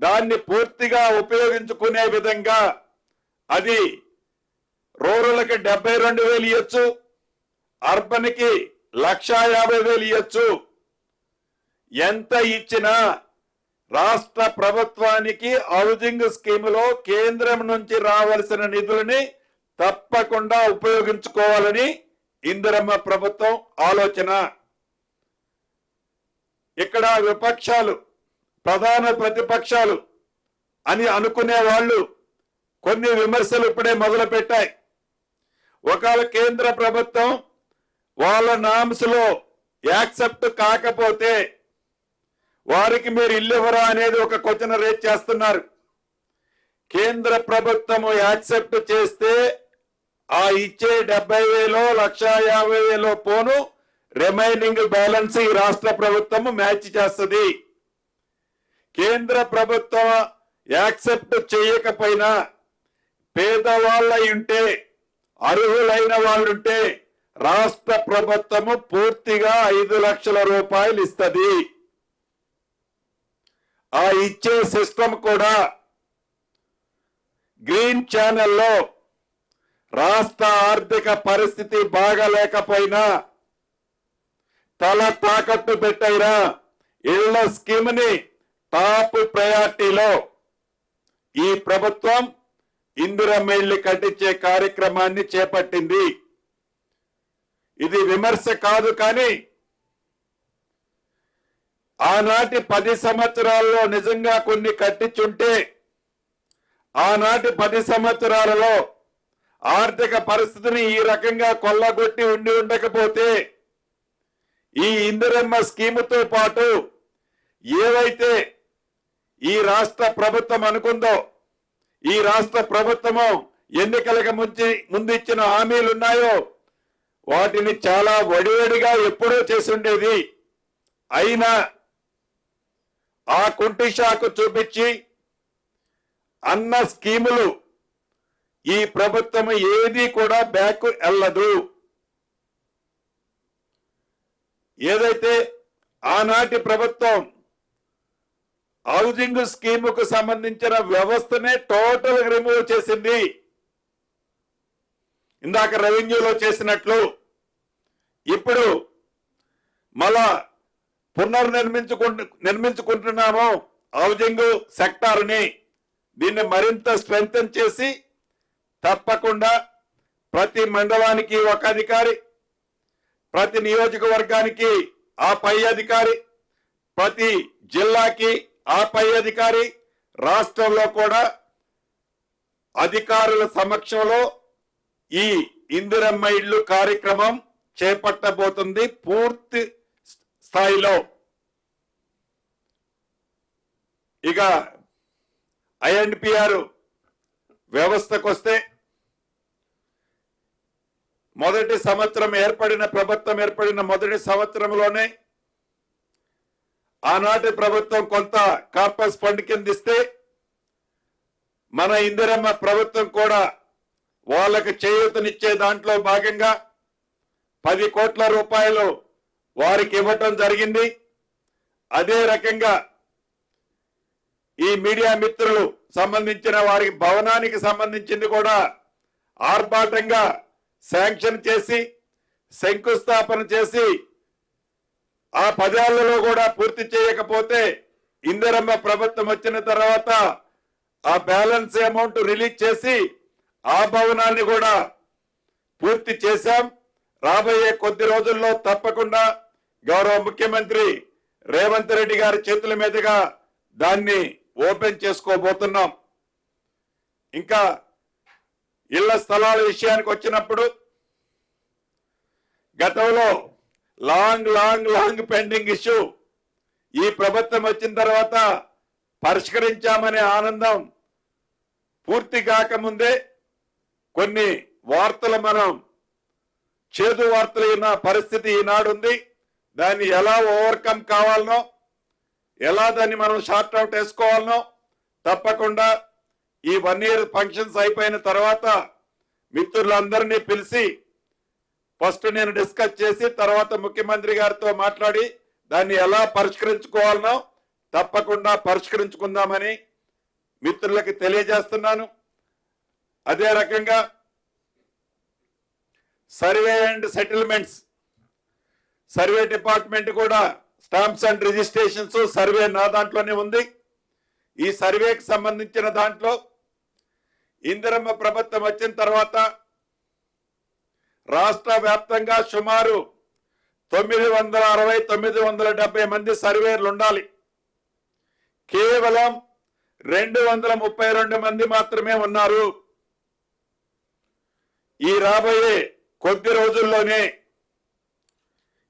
దాన్ని పూర్తిగా ఉపయోగించుకునే విధంగా అది రూరల్ కి 72,000 ఇవ్వచ్చు, అర్బన్ కి 1,50,000 ఇవ్వచ్చు. ఎంత ఇచ్చినా రాష్ట్ర ప్రభుత్వానికి హౌసింగ్ స్కీమ్ లో కేంద్రం నుంచి రావాల్సిన నిధులని తప్పకుండా ఉపయోగించుకోవాలని ఇందిరమ్మ ప్రభుత్వం ఆలోచన. ఇక్కడ విపక్షాలు, ప్రధాన ప్రతిపక్షాలు అని అనుకునే వాళ్ళు కొన్ని విమర్శలు ఇప్పుడే మొదలు పెట్టాయి. ఒకవేళ కేంద్ర ప్రభుత్వం వాళ్ళ నామ్స్ లో యాక్సెప్ట్ కాకపోతే వారికి మీరు ఇల్లు ఇవ్వరా అనేది ఒక క్వశ్చన్ రేజ్ చేస్తున్నారు. కేంద్ర ప్రభుత్వము యాక్సెప్ట్ చేస్తే ఆ ఇచ్చే 70,000 1,50,000 పోను రిమైనింగ్ బ్యాలెన్స్ ఈ రాష్ట్ర ప్రభుత్వము మ్యాచ్ చేస్తుంది. కేంద్ర ప్రభుత్వం యాక్సెప్ట్ చేయకపోయినా పేదవాళ్ళ ఉంటే, అర్హులైన వాళ్ళుంటే రాష్ట్ర ప్రభుత్వము పూర్తిగా 5 లక్షల రూపాయలు ఇస్తుంది. ఆ ఇచ్చే సిస్టమ్ కూడా గ్రీన్ ఛానల్లో రాష్ట్ర ఆర్థిక పరిస్థితి బాగలేకపోయినా తల తాకట్టు పెట్టైనా ఇళ్ల స్కీమ్ ని టాప్ ప్రయారిటీలో ఈ ప్రభుత్వం ఇందిరమ్మ ఇళ్లు కట్టించే కార్యక్రమాన్ని చేపట్టింది. ఇది విమర్శ కాదు, కానీ ఆనాటి 10 సంవత్సరాల్లో నిజంగా కొన్ని కట్టించుంటే ఆనాటి 10 సంవత్సరాలలో ఆర్థిక పరిస్థితిని ఈ రకంగా కొల్లగొట్టి ఉండకపోతే ఈ ఇందిరమ్మ స్కీముతో పాటు ఏవైతే ఈ రాష్ట్ర ప్రభుత్వం అనుకుందో, ఈ రాష్ట్ర ప్రభుత్వము ఎన్నికలకు ముందు ఇచ్చిన హామీలు ఉన్నాయో వాటిని చాలా వడివడిగా ఎప్పుడో చేసి ఉండేది. అయినా ఆ కుంటి షాకు చూపించి అన్న స్కీములు ఈ ప్రభుత్వం ఏది కూడా బ్యాక్ వెళ్ళదు. ఏదైతే ఆనాటి ప్రభుత్వం హౌసింగ్ స్కీముకు సంబంధించిన వ్యవస్థనే టోటల్ రిమూవ్ చేసింది. ఇందాక రెవెన్యూలో చేసినట్లు ఇప్పుడు మళ్ళా నిర్మించుకుంటున్నాము హౌసింగ్ సెక్టార్ ని. దీన్ని మరింత స్ట్రెంగ్తన్ చేసి తప్పకుండా ప్రతి మండలానికి ఒక అధికారి, ప్రతి నియోజకవర్గానికి ఆ పై అధికారి, ప్రతి జిల్లాకి ఆ పై అధికారి, రాష్ట్రంలో కూడా అధికారుల సమక్షంలో ఈ ఇందిరమ్మ ఇల్లు కార్యక్రమం చేపట్టబోతుంది పూర్తి స్థాయిలో. ఇక ఐఎన్పిఆర్ వ్యవస్థకు వస్తే మొదటి సంవత్సరం ప్రభుత్వం ఏర్పడిన మొదటి సంవత్సరంలోనే ఆనాటి ప్రభుత్వం కొంత కార్పస్ ఫండ్ కింద ఇస్తే మన ఇందిరమ్మ ప్రభుత్వం కూడా వాళ్ళకి చేయూతనిచ్చే దాంట్లో భాగంగా 10 కోట్ల రూపాయలు వారికి ఇవ్వటం జరిగింది. అదే రకంగా ఈ మీడియా మిత్రులు సంబంధించిన వారికి భవనానికి సంబంధించింది కూడా ఆర్భాటంగా శాంక్షన్ చేసి శంకుస్థాపన చేసి ఆ 10 ఏళ్లలో కూడా పూర్తి చేయకపోతే ఇందిరమ్మ ప్రభుత్వం వచ్చిన తర్వాత ఆ బ్యాలెన్స్ అమౌంట్ రిలీజ్ చేసి ఆ భవనాన్ని కూడా పూర్తి చేశాం. రాబోయే కొద్ది రోజుల్లో తప్పకుండా గౌరవ ముఖ్యమంత్రి రేవంత్ రెడ్డి గారి చేతుల మీదుగా దాన్ని ఓపెన్ చేసుకోబోతున్నాం. ఇంకా ఇళ్ల స్థలాల విషయానికి వచ్చినప్పుడు గతంలో లాంగ్ పెండింగ్ ఇష్యూ ఈ ప్రభుత్వం వచ్చిన తర్వాత పరిష్కరించామనే ఆనందం పూర్తి కాకముందే కొన్ని వార్తలు మనం చేదు వార్తలు ఉన్న పరిస్థితి ఈనాడు ఉంది. దాన్ని ఎలా ఓవర్కమ్ కావాలనో, ఎలా దాన్ని మనం షార్ట్ అవుట్ వేసుకోవాలనో తప్పకుండా ఈ 1 year ఫంక్షన్స్ అయిపోయిన తర్వాత మిత్రులందరినీ పిలిచి ఫస్ట్ నేను డిస్కస్ చేసి తర్వాత ముఖ్యమంత్రి గారితో మాట్లాడి దాన్ని ఎలా పరిష్కరించుకోవాలనో తప్పకుండా పరిష్కరించుకుందామని మిత్రులకి తెలియజేస్తున్నాను. అదే రకంగా survey and settlements, survey department కూడా స్టాంప్స్ అండ్ రిజిస్ట్రేషన్స్ సర్వే నా దాంట్లోనే ఉంది. ఈ సర్వేకి సంబంధించిన దాంట్లో ఇందిరమ్మ ప్రభుత్వం వచ్చిన తర్వాత రాష్ట్ర వ్యాప్తంగా సుమారు 960-970 మంది సర్వేర్లు ఉండాలి. కేవలం 232 మంది మాత్రమే ఉన్నారు. ఈ రాబోయే కొద్ది రోజుల్లోనే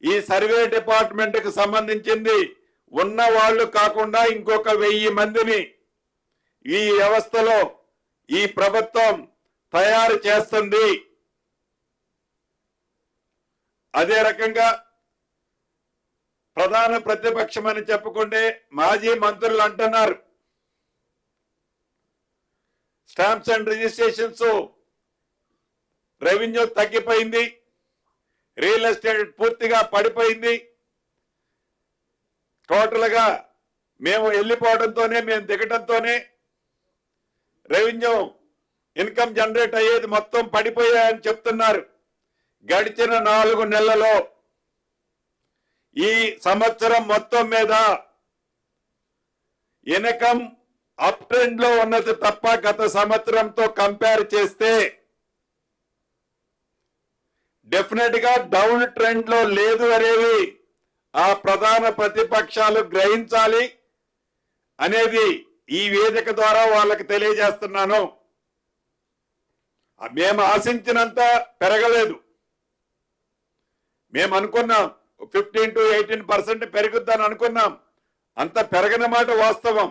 ఈ సర్వే డిపార్ట్మెంట్ కు సంబంధించింది ఉన్న వాళ్ళు కాకుండా ఇంకొక 1000 మందిని ఈ వ్యవస్థలో ఈ ప్రభుత్వం తయారు చేస్తుంది. అదే రకంగా ప్రధాన ప్రతిపక్షం అని చెప్పుకుంటే మాజీ మంత్రులు అంటున్నారు స్టాంప్స్ అండ్ రిజిస్ట్రేషన్స్ రెవెన్యూ తగ్గిపోయింది, రియల్ ఎస్టేట్ పూర్తిగా పడిపోయింది, టోటల్ గా మేము వెళ్ళిపోవడంతోనే మేము దిగడంతోనే రెవెన్యూ ఇన్కమ్ జనరేట్ అయ్యేది మొత్తం పడిపోయాయని చెప్తున్నారు. గడిచిన 4 నెలలలో ఈ సంవత్సరం మొత్తం మీద ఇన్కమ్ అప్ ట్రెండ్ లో ఉన్నది తప్ప గత సంవత్సరంతో కంపేర్ చేస్తే డెఫినెట్ గా డౌన్ ట్రెండ్ లో లేదు అనేది ఆ ప్రధాన ప్రతిపక్షాలు గ్రహించాలి అనేది ఈ వేదిక ద్వారా వాళ్ళకి తెలియజేస్తున్నాను. మేము ఆశించినంత పెరగలేదు. మేము అనుకున్నాం 15 to 18% పెరుగుద్దని అనుకున్నాం. అంత పెరగని మాట వాస్తవం.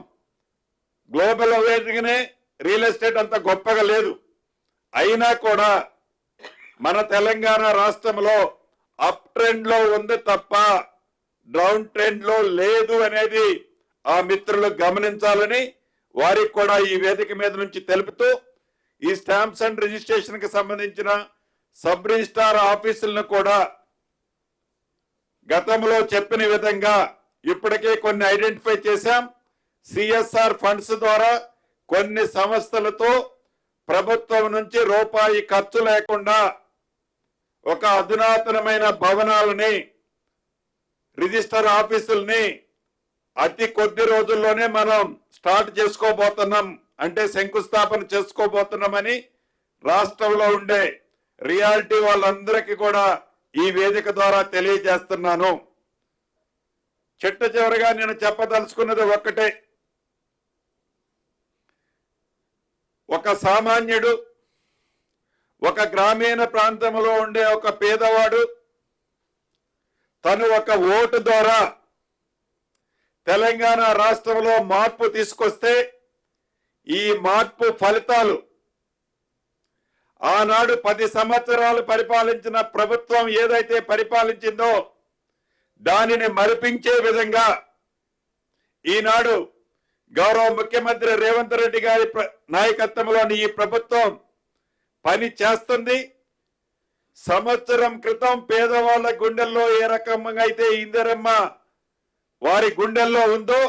గ్లోబల్ వేదికనే రియల్ ఎస్టేట్ అంత గొప్పగా లేదు. అయినా కూడా మన తెలంగాణ రాష్ట్రంలో అప్ ట్రెండ్ లో ఉంది తప్ప డౌన్ ట్రెండ్ లో లేదు అనేది ఆ మిత్రులు గమనించాలని వారికి కూడా ఈ వేదిక మీద నుంచి తెలుపుతూ ఈ స్టాంప్స్ అండ్ రిజిస్ట్రేషన్ కి సంబంధించిన సబ్ రిజిస్ట్రార్ ఆఫీసులను కూడా గతంలో చెప్పిన విధంగా ఇప్పటికే కొన్ని ఐడెంటిఫై చేశాం. సిఎస్ఆర్ ఫండ్స్ ద్వారా కొన్ని సంస్థలతో ప్రభుత్వం నుంచి రూపాయి ఖర్చు లేకుండా ఒక అధునాతనమైన భవనాలని రిజిస్టర్ ఆఫీసుల్ని అతి కొద్ది రోజుల్లోనే మనం స్టార్ట్ చేసుకోబోతున్నాం, అంటే శంకుస్థాపన చేసుకోబోతున్నామని రాష్ట్రంలో ఉండే రియాలిటీ వాళ్ళందరికీ కూడా ఈ వేదిక ద్వారా తెలియజేస్తున్నాను. చిట్ట చివరిగా నేను చెప్పదలుచుకున్నది ఒక్కటే. ఒక సామాన్యుడు, ఒక గ్రామీణ ప్రాంతంలో ఉండే ఒక పేదవాడు తను ఒక ఓటు ద్వారా తెలంగాణ రాష్ట్రంలో మార్పు తీసుకొస్తే ఈ మార్పు ఫలితాలు ఆనాడు 10 సంవత్సరాలు పరిపాలించిన ప్రభుత్వం ఏదైతే పరిపాలించిందో దానిని మరిపించే విధంగా ఈనాడు గౌరవ ముఖ్యమంత్రి రేవంత్ రెడ్డి గారి నాయకత్వంలోని ఈ ప్రభుత్వం పని చేస్తుంది. సంవత్సరం క్రితం పేదవాళ్ల గుండెల్లో ఏ రకంగా అయితే ఇందిరమ్మ వారి గుండెల్లో ఉందో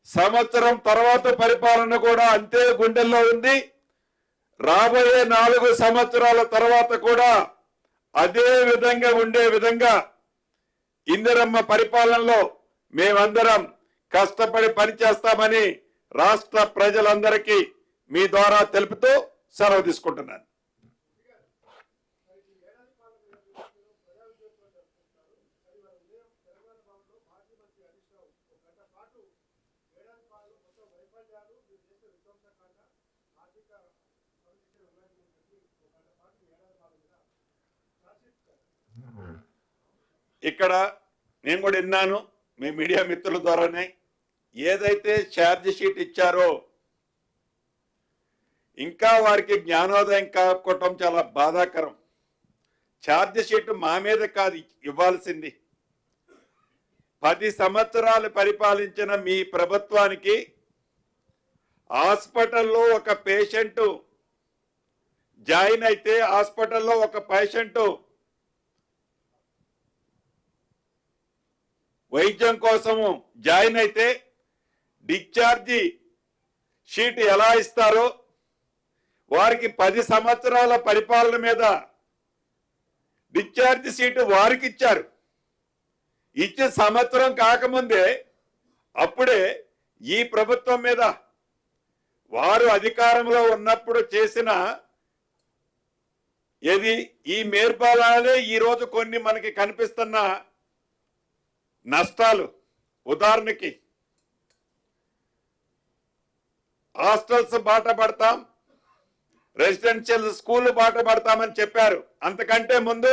సంవత్సరం తర్వాత పరిపాలన కూడా అంతే గుండెల్లో ఉంది. రాబోయే 4 సంవత్సరాల తర్వాత కూడా అదే విధంగా ఉండే విధంగా ఇందిరమ్మ పరిపాలనలో మేమందరం కష్టపడి పనిచేస్తామని రాష్ట్ర ప్రజలందరికీ మీ ద్వారా తెలుపుతూ సెలవు తీసుకుంటున్నాను. ఇక్కడ నేను కూడా విన్నాను మీ మీడియా మిత్రుల ద్వారానే, ఏదైతే ఛార్జ్ షీట్ ఇచ్చారో ఇంకా వారికి జ్ఞానోదయం కాకపోవటం చాలా బాధాకరం. ఛార్జ్ షీట్ మా మీద కాదు ఇవ్వాల్సింది. 10 సంవత్సరాలు పరిపాలించిన మీ ప్రభుత్వానికి హాస్పిటల్లో ఒక పేషెంట్ జాయిన్ అయితే, హాస్పిటల్లో ఒక పేషెంట్ వైద్యం కోసము జాయిన్ అయితే డిశ్చార్జి షీట్ ఎలా ఇస్తారో వారికి 10 సంవత్సరాల పరిపాలన మీద డిశ్చార్జి షీట్ వారికి ఇచ్చారు. ఇచ్చే సంవత్సరం కాకముందే అప్పుడే ఈ ప్రభుత్వం మీద వారు అధికారంలో ఉన్నప్పుడు చేసిన ఈ మేర్పాలనే ఈరోజు కొన్ని మనకి కనిపిస్తున్న నష్టాలు. ఉదాహరణకి హాస్టల్స్ బాట పడతాం, రెసిడెన్షియల్ స్కూల్ బాట పడతామని చెప్పారు. అంతకంటే ముందు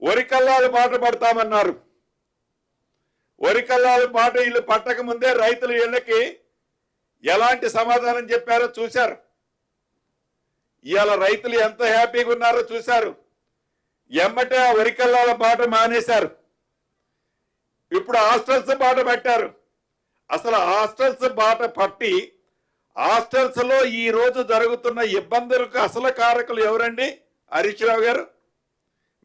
వరికల్లాలు బాట పడతామన్నారు. వరికల్లాలు బాట ఇల్లు పట్టక ముందే రైతుల ఇళ్ళకి ఎలాంటి సమాధానం చెప్పారో చూశారు. ఇవాళ రైతులు ఎంత హ్యాపీగా ఉన్నారో చూశారు. ఎమ్మటే ఆ వరికల్లాల బాట మానేశారు. ఇప్పుడు హాస్టల్స్ బాట పట్టారు. అసలు హాస్టల్స్ బాట పట్టి హాస్టల్స్ లో ఈ రోజు జరుగుతున్న ఇబ్బందులకు అసలు కారకులు ఎవరండి? హరీష్ రావు గారు,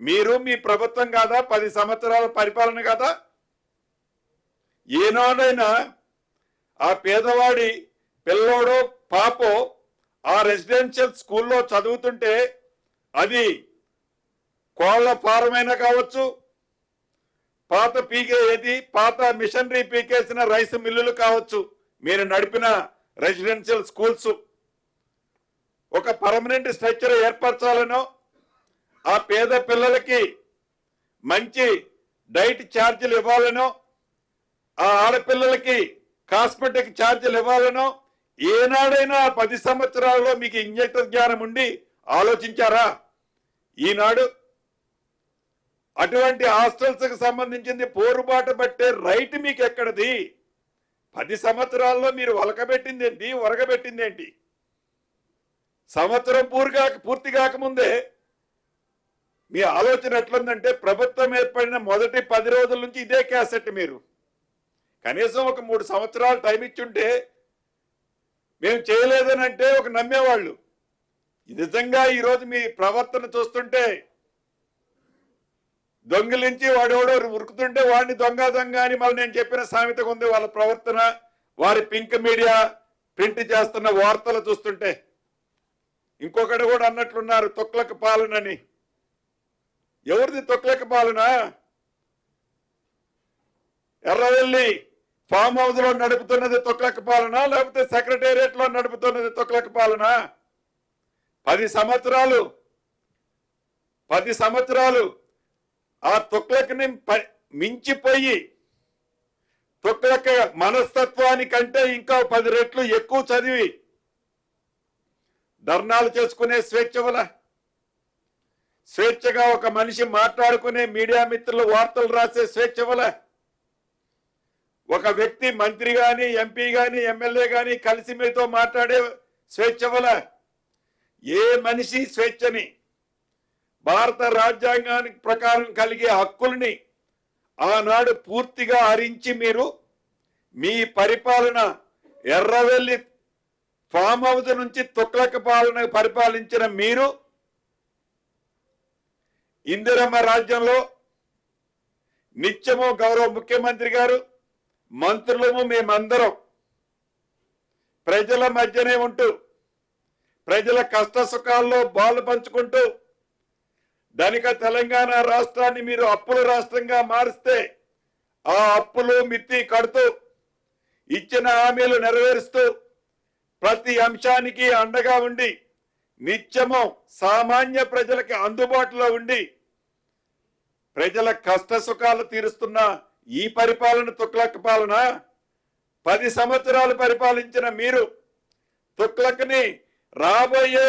మీరు మీ ప్రభుత్వం కాదా? 10 సంవత్సరాల పరిపాలన కాదా? ఏనాడైనా ఆ పేదవాడి పిల్లోడో పాపో ఆ రెసిడెన్షియల్ స్కూల్లో చదువుతుంటే అది కోళ్ల ఫారం అయినా కావచ్చు, పాత మిషనరీ పీకేసిన రైస్ మిల్లులు కావచ్చు, మీరు నడిపిన రెసిడెన్షియల్ స్కూల్స్ ఒక పర్మనెంట్ స్ట్రక్చర్ ఏర్పరచాలనో, ఆ పేద పిల్లలకి మంచి డైట్ ఛార్జీలు ఇవ్వాలనో, ఆ ఆడపిల్లలకి కాస్మెటిక్ ఛార్జీలు ఇవ్వాలనో ఏనాడైనా 10 సంవత్సరాల్లో మీకు ఇంజెక్ట్ జ్ఞానం ఉండి ఆలోచించారా? ఈనాడు అటువంటి హాస్టల్స్ కి సంబంధించింది పోరుబాటు పట్టే రైట్ మీకు ఎక్కడది? 10 సంవత్సరాల్లో మీరు ఒలకబెట్టిందేంటి, ఒరగబెట్టిందేంటి? సంవత్సరం పూర్తి కాకముందే మీ ఆలోచన ఎట్లుందంటే, ప్రభుత్వం ఏర్పడిన మొదటి 10 రోజుల నుంచి ఇదే క్యాసెట్. మీరు కనీసం ఒక 3 సంవత్సరాలు టైం ఇచ్చుంటే మేము చేయలేదని అంటే ఒక నమ్మేవాళ్ళు. నిజంగా ఈరోజు మీ ప్రవర్తన చూస్తుంటే, దొంగిలించి వాడెవడో ఉరుకుతుంటే వాడిని దొంగ అని మళ్ళీ నేను చెప్పిన సామెతగా ఉంది వాళ్ళ ప్రవర్తన. వారి పింక్ మీడియా ప్రింట్ చేస్తున్న వార్తలు చూస్తుంటే ఇంకొకటి కూడా అన్నట్లున్నారు, తొక్లక పాలనని. ఎవరిది తొక్లక పాలన? ఎర్రవెల్లి ఫామ్ హౌస్ లో నడుపుతున్నది తొక్లక పాలన, లేకపోతే సెక్రటేరియట్ లో నడుపుతున్నది తొక్లక పాలన? 10 సంవత్సరాలు ఆ తొక్లకని మించిపోయి తొక్లక మనస్తత్వానికంటే ఇంకా 10 రెట్లు ఎక్కువ చదివి ధర్నాలు చేసుకునే స్వేచ్ఛ వల్ల, స్వేచ్ఛగా ఒక మనిషి మాట్లాడుకునే మీడియా మిత్రులు వార్తలు రాసే స్వేచ్ఛ వల్ల, ఒక వ్యక్తి మంత్రి గాని, ఎంపీ గాని, ఎమ్మెల్యే గాని కలిసి మీతో మాట్లాడే స్వేచ్ఛ వల్ల, ఏ మనిషి స్వేచ్ఛని, భారత రాజ్యాంగానికి ప్రకారం కలిగే హక్కుల్ని ఆనాడు పూర్తిగా హరించి మీరు మీ పరిపాలన ఎర్రవెల్లి ఫామ్ హౌస్ నుంచి తొక్లక పాలన పరిపాలించిన మీరు ఇందిరమ్మ రాజ్యంలో నిత్యము గౌరవ ముఖ్యమంత్రి గారు, మంత్రులము, మేమందరం ప్రజల మధ్యనే ఉంటూ ప్రజల కష్ట సుఖాల్లో బాలు పంచుకుంటూ ధనిక తెలంగాణ రాష్ట్రాన్ని మీరు అప్పుల రాష్ట్రంగా మారిస్తే ఆ అప్పులు మిత్తి కడుతూ ఇచ్చిన హామీలు నెరవేరుస్తూ ప్రతి అంశానికి అండగా ఉండి నిత్యము సామాన్య ప్రజలకి అందుబాటులో ఉండి ప్రజల కష్ట సుఖాలు తీరుస్తున్న ఈ పరిపాలన తుగ్లక్ పాలన 10 సంవత్సరాలు పరిపాలించిన మీరు తుగ్లక్ని రాబోయే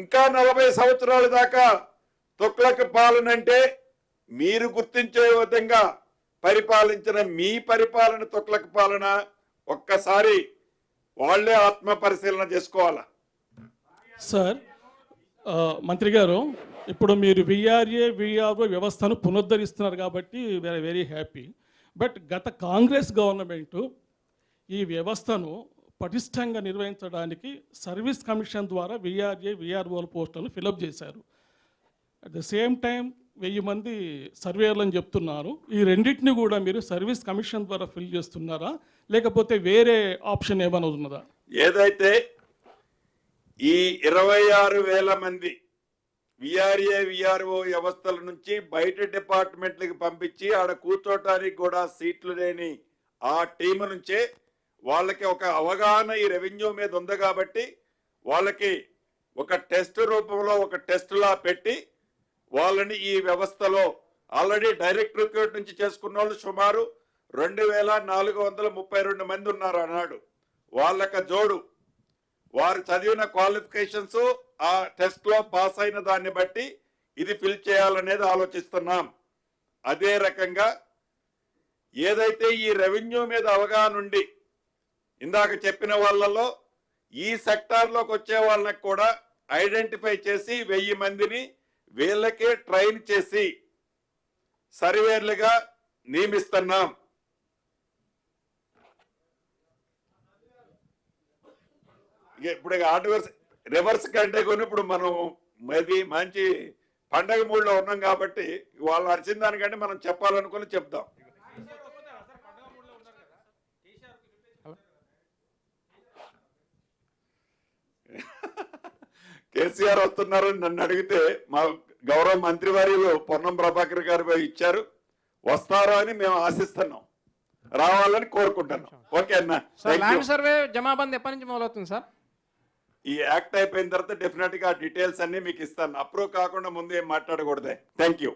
ఇంకా 40 సంవత్సరాల దాకా తుగ్లక్ పాలన అంటే మీరు గుర్తించే విధంగా పరిపాలించిన మీ పరిపాలన తుగ్లక్ పాలన ఒక్కసారి వాళ్ళే ఆత్మ పరిశీలన చేసుకోవాలా. సార్ మంత్రి గారు, ఇప్పుడు మీరు విఆర్ఏ విఆర్ఓ వ్యవస్థను పునరుద్ధరిస్తున్నారు కాబట్టి వీఆర్ వెరీ హ్యాపీ. బట్ గత కాంగ్రెస్ గవర్నమెంటు ఈ వ్యవస్థను పటిష్టంగా నిర్వహించడానికి సర్వీస్ కమిషన్ ద్వారా విఆర్ఏ విఆర్ఓల పోస్టులను ఫిలప్ చేశారు. అట్ ద సేమ్ టైం 1000 మంది సర్వేయర్లని చెప్తున్నారు. ఈ రెండింటిని కూడా మీరు సర్వీస్ కమిషన్ ద్వారా ఫిల్ చేస్తున్నారా, లేకపోతే వేరే ఆప్షన్ ఏమైనా ఉన్నదా? ఏదైతే ఈ 26,000 మంది విఆర్ఏ విఆర్ఓ వ్యవస్థల నుంచి బయట డిపార్ట్మెంట్లకు పంపించి ఆడ కూర్చోటానికి కూడా సీట్లు లేని ఆ టీము నుంచే వాళ్ళకి ఒక అవగాహన ఈ రెవెన్యూ మీద ఉంది కాబట్టి వాళ్ళకి ఒక టెస్ట్ రూపంలో ఒక టెస్టులా పెట్టి వాళ్ళని ఈ వ్యవస్థలో ఆల్రెడీ డైరెక్ట్ రిక్రూట్ నుంచి చేసుకున్న వాళ్ళు సుమారు 2,432 మంది ఉన్నారు అన్నాడు. వాళ్ళకి జోడు వారు చదివిన క్వాలిఫికేషన్స్ ఆ టెస్ట్ లో పాస్ అయిన దాన్ని బట్టి ఇది ఫిల్ చేయాలనేది ఆలోచిస్తున్నాం. అదే రకంగా ఏదైతే ఈ రెవెన్యూ మీద అవగాహన ఉండి ఇందాక చెప్పిన వాళ్ళలో ఈ సెక్టార్లోకి వచ్చే వాళ్ళకి కూడా ఐడెంటిఫై చేసి 1000 మందిని వీళ్ళకే ట్రైన్ చేసి సర్వేర్లుగా నియమిస్తున్నాం. ఇప్పుడు ఆర్డర్స్ రివర్స్ కంటే కొన్ని ఇప్పుడు మనం మేబీ మంచి పండగ మూడ్లో ఉన్నాం కాబట్టి వాళ్ళు అరిచిన దానికంటే మనం చెప్పాలనుకుని చెప్దాం. కేసీఆర్ వస్తున్నారు నన్ను అడిగితే మా గౌరవ మంత్రివర్యులు పొన్నం ప్రభాకర్ గారు ఇచ్చారు, వస్తారో అని మేము ఆశిస్తున్నాం, రావాలని కోరుకుంటున్నాం. ఓకే అన్న. ల్యాండ్ సర్వే జమాబంద్ ఎప్పటి నుంచి మొదలవుతుంది సార్? ఈ యాక్ట్ అయిపోయిన తర్వాత డెఫినెట్ గా డీటెయిల్స్ అన్ని మీకు ఇస్తాను. అప్రూవ్ కాకుండా ముందు ఏం మాట్లాడకూడదే. Thank you.